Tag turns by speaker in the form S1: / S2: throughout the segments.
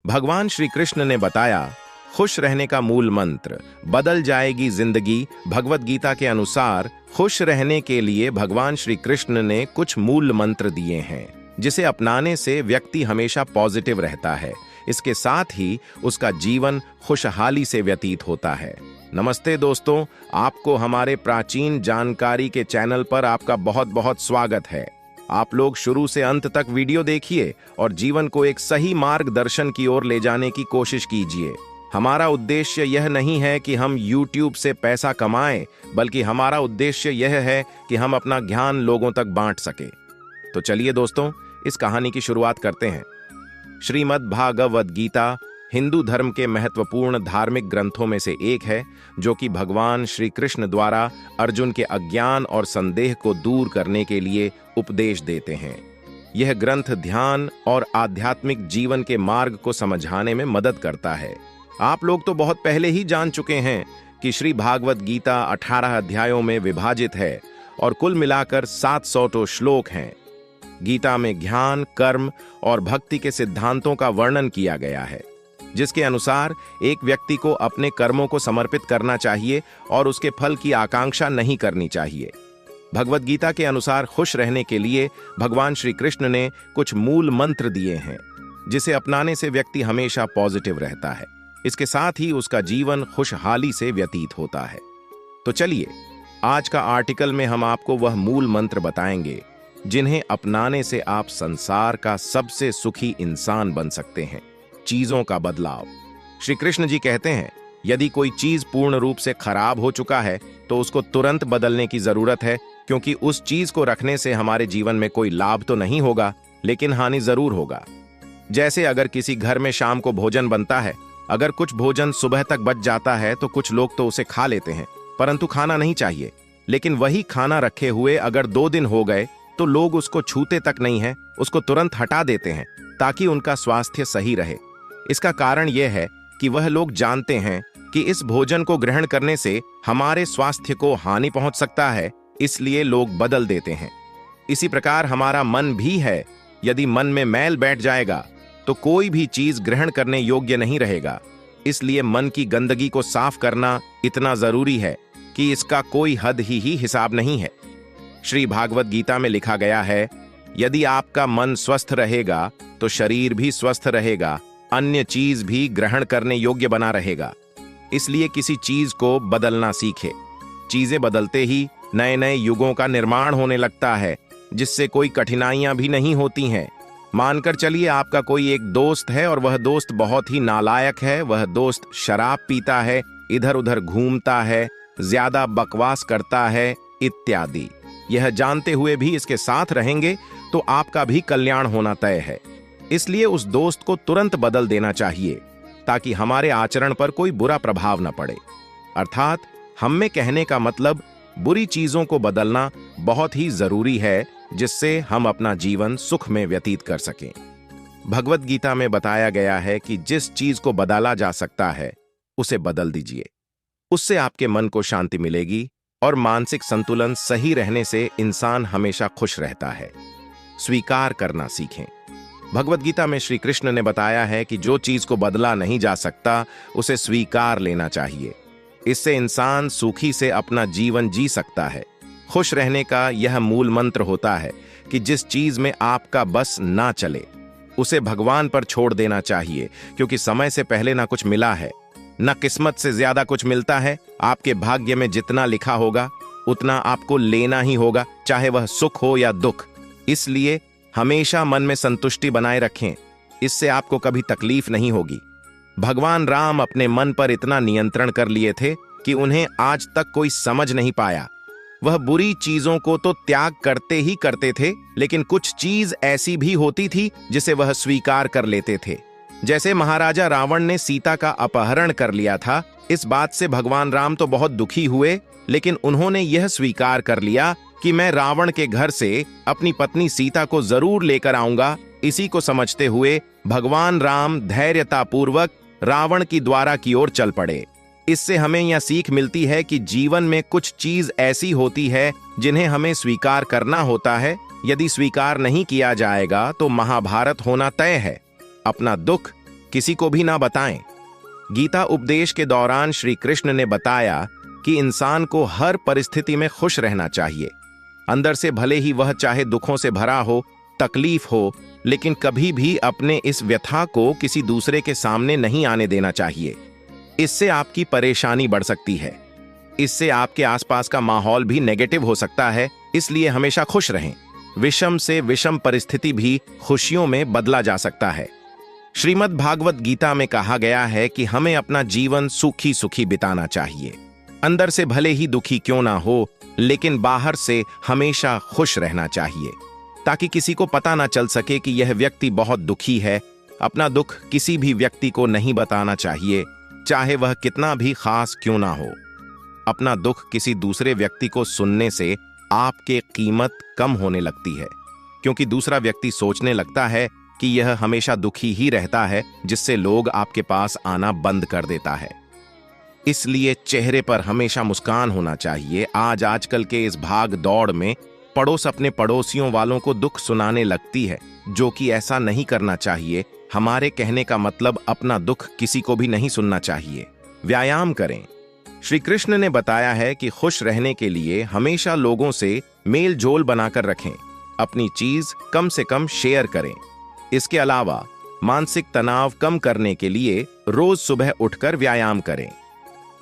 S1: भगवान श्री कृष्ण ने बताया, खुश रहने का मूल मंत्र, बदल जाएगी जिंदगी। भगवत गीता के अनुसार खुश रहने के लिए भगवान श्री कृष्ण ने कुछ मूल मंत्र दिए हैं, जिसे अपनाने से व्यक्ति हमेशा पॉजिटिव रहता है। इसके साथ ही उसका जीवन खुशहाली से व्यतीत होता है। नमस्ते दोस्तों, आपको हमारे प्राचीन जानकारी के चैनल पर आपका बहुत बहुत स्वागत है। आप लोग शुरू से अंत तक वीडियो देखिए और जीवन को एक सही मार्गदर्शन की ओर ले जाने की कोशिश कीजिए। हमारा उद्देश्य यह नहीं है कि हम YouTube से पैसा कमाएं, बल्कि हमारा उद्देश्य यह है कि हम अपना ज्ञान लोगों तक बांट सके। तो चलिए दोस्तों, इस कहानी की शुरुआत करते हैं। श्रीमद् भागवत गीता हिंदू धर्म के महत्वपूर्ण धार्मिक ग्रंथों में से एक है, जो कि भगवान श्री कृष्ण द्वारा अर्जुन के अज्ञान और संदेह को दूर करने के लिए उपदेश देते हैं। यह ग्रंथ ध्यान और आध्यात्मिक जीवन के मार्ग को समझाने में मदद करता है। आप लोग तो बहुत पहले ही जान चुके हैं कि श्री भागवत गीता 18 अध्यायों में विभाजित है और कुल मिलाकर 700 श्लोक हैं। गीता में ज्ञान, कर्म और भक्ति के सिद्धांतों का वर्णन किया गया है, जिसके अनुसार एक व्यक्ति को अपने कर्मों को समर्पित करना चाहिए और उसके फल की आकांक्षा नहीं करनी चाहिए। भगवत गीता के अनुसार खुश रहने के लिए भगवान श्री कृष्ण ने कुछ मूल मंत्र दिए हैं, जिसे अपनाने से व्यक्ति हमेशा पॉजिटिव रहता है। इसके साथ ही उसका जीवन खुशहाली से व्यतीत होता है। तो चलिए, आज का आर्टिकल में हम आपको वह मूल मंत्र बताएंगे जिन्हें अपनाने से आप संसार का सबसे सुखी इंसान बन सकते हैं। चीजों का बदलाव। श्री कृष्ण जी कहते हैं, यदि कोई चीज पूर्ण रूप से खराब हो चुका है तो उसको तुरंत बदलने की जरूरत है, क्योंकि उस चीज को रखने से हमारे जीवन में कोई लाभ तो नहीं होगा, लेकिन हानि जरूर होगा। जैसे अगर किसी घर में शाम को भोजन बनता है, अगर कुछ भोजन सुबह तक बच जाता है तो कुछ लोग तो उसे खा लेते हैं, परंतु खाना नहीं चाहिए। लेकिन वही खाना रखे हुए अगर 2 दिन हो गए तो लोग उसको छूते तक नहीं है, उसको तुरंत हटा देते हैं ताकि उनका स्वास्थ्य सही रहे। इसका कारण यह है कि वह लोग जानते हैं कि इस भोजन को ग्रहण करने से हमारे स्वास्थ्य को हानि पहुंच सकता है, इसलिए लोग बदल देते हैं। इसी प्रकार हमारा मन भी है। यदि मन में मैल बैठ जाएगा तो कोई भी चीज ग्रहण करने योग्य नहीं रहेगा। इसलिए मन की गंदगी को साफ करना इतना जरूरी है कि इसका कोई हद ही हिसाब नहीं है। श्री भागवत गीता में लिखा गया है, यदि आपका मन स्वस्थ रहेगा तो शरीर भी स्वस्थ रहेगा, अन्य चीज भी ग्रहण करने योग्य बना रहेगा। इसलिए किसी चीज को बदलना सीखे। चीजें बदलते ही नए नए युगों का निर्माण होने लगता है, जिससे कोई कठिनाइयां भी नहीं होती हैं। मानकर चलिए आपका कोई एक दोस्त है और वह दोस्त बहुत ही नालायक है। वह दोस्त शराब पीता है, इधर उधर घूमता है, ज्यादा बकवास करता है इत्यादि। यह जानते हुए भी इसके साथ रहेंगे तो आपका भी कल्याण होना तय है। इसलिए उस दोस्त को तुरंत बदल देना चाहिए, ताकि हमारे आचरण पर कोई बुरा प्रभाव न पड़े। अर्थात हम में कहने का मतलब, बुरी चीजों को बदलना बहुत ही जरूरी है, जिससे हम अपना जीवन सुख में व्यतीत कर सकें। भगवत गीता में बताया गया है कि जिस चीज को बदला जा सकता है उसे बदल दीजिए। उससे आपके मन को शांति मिलेगी और मानसिक संतुलन सही रहने से इंसान हमेशा खुश रहता है। स्वीकार करना सीखें। भगवत गीता में श्री कृष्ण ने बताया है कि जो चीज को बदला नहीं जा सकता उसे स्वीकार लेना चाहिए। इससे इंसान सुखी से अपना जीवन जी सकता है। खुश रहने का यह मूल मंत्र होता है कि जिस चीज में आपका बस ना चले उसे भगवान पर छोड़ देना चाहिए, क्योंकि समय से पहले ना कुछ मिला है, न किस्मत से ज्यादा कुछ मिलता है। आपके भाग्य में जितना लिखा होगा उतना आपको लेना ही होगा, चाहे वह सुख हो या दुख। इसलिए हमेशा मन में संतुष्टि बनाए रखें, इससे आपको कभी तकलीफ नहीं होगी। भगवान राम अपने मन पर इतना नियंत्रण कर लिए थे कि उन्हें आज तक कोई समझ नहीं पाया। वह बुरी चीजों को तो त्याग करते ही करते थे, लेकिन कुछ चीज ऐसी भी होती थी जिसे वह स्वीकार कर लेते थे। जैसे महाराजा रावण ने सीता का अपहरण कर लिया था। इस बात से भगवान राम तो बहुत दुखी हुए, लेकिन उन्होंने यह स्वीकार कर लिया कि मैं रावण के घर से अपनी पत्नी सीता को जरूर लेकर आऊंगा। इसी को समझते हुए भगवान राम धैर्यतापूर्वक रावण की द्वारा की ओर चल पड़े। इससे हमें यह सीख मिलती है कि जीवन में कुछ चीज ऐसी होती है जिन्हें हमें स्वीकार करना होता है। यदि स्वीकार नहीं किया जाएगा तो महाभारत होना तय है। अपना दुख किसी को भी ना बताएं। गीता उपदेश के दौरान श्री कृष्ण ने बताया कि इंसान को हर परिस्थिति में खुश रहना चाहिए। अंदर से भले ही वह चाहे दुखों से भरा हो, तकलीफ हो, लेकिन कभी भी अपने इस व्यथा को किसी दूसरे के सामने नहीं आने देना चाहिए। इससे आपकी परेशानी बढ़ सकती है। इससे आपके आसपास का माहौल भी नेगेटिव हो सकता है, इसलिए हमेशा खुश रहें। विषम से विषम परिस्थिति भी खुशियों में बदला जा सकता है। श्रीमद् भागवत गीता में कहा गया है कि हमें अपना जीवन सुखी सुखी बिताना चाहिए। अंदर से भले ही दुखी क्यों ना हो, लेकिन बाहर से हमेशा खुश रहना चाहिए, ताकि किसी को पता ना चल सके कि यह व्यक्ति बहुत दुखी है। अपना दुख किसी भी व्यक्ति को नहीं बताना चाहिए, चाहे वह कितना भी खास क्यों ना हो। अपना दुख किसी दूसरे व्यक्ति को सुनने से आपके कीमत कम होने लगती है, क्योंकि दूसरा व्यक्ति सोचने लगता है कि यह हमेशा दुखी ही रहता है, जिससे लोग आपके पास आना बंद कर देता है। इसलिए चेहरे पर हमेशा मुस्कान होना चाहिए। आजकल के इस भाग दौड़ में पड़ोस अपने पड़ोसियों वालों को दुख सुनाने लगती है, जो कि ऐसा नहीं करना चाहिए। हमारे कहने का मतलब अपना दुख किसी को भी नहीं सुनना चाहिए। व्यायाम करें। श्री कृष्ण ने बताया है कि खुश रहने के लिए हमेशा लोगों से मेल जोल बनाकर रखें, अपनी चीज कम से कम शेयर करें। इसके अलावा मानसिक तनाव कम करने के लिए रोज सुबह उठकर व्यायाम करें।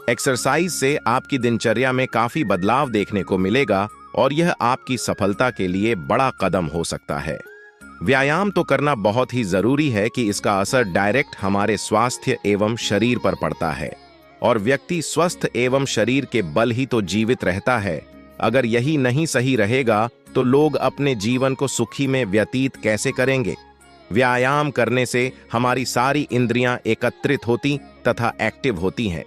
S1: एक्सरसाइज से आपकी दिनचर्या में काफी बदलाव देखने को मिलेगा और यह आपकी सफलता के लिए बड़ा कदम हो सकता है। व्यायाम तो करना बहुत ही जरूरी है कि इसका असर डायरेक्ट हमारे स्वास्थ्य एवं शरीर पर पड़ता है, और व्यक्ति स्वस्थ एवं शरीर के बल ही तो जीवित रहता है। अगर यही नहीं सही रहेगा तो लोग अपने जीवन को सुखी में व्यतीत कैसे करेंगे। व्यायाम करने से हमारी सारी इंद्रियां एकत्रित होती तथा एक्टिव होती हैं,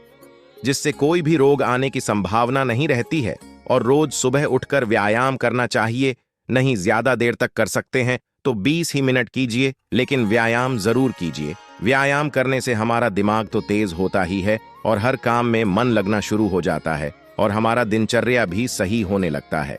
S1: जिससे कोई भी रोग आने की संभावना नहीं रहती है। और रोज सुबह उठकर व्यायाम करना चाहिए। नहीं ज्यादा देर तक कर सकते हैं तो 20 ही मिनट कीजिए, लेकिन व्यायाम जरूर कीजिए। व्यायाम करने से हमारा दिमाग तो तेज होता ही है और हर काम में मन लगना शुरू हो जाता है और हमारा दिनचर्या भी सही होने लगता है।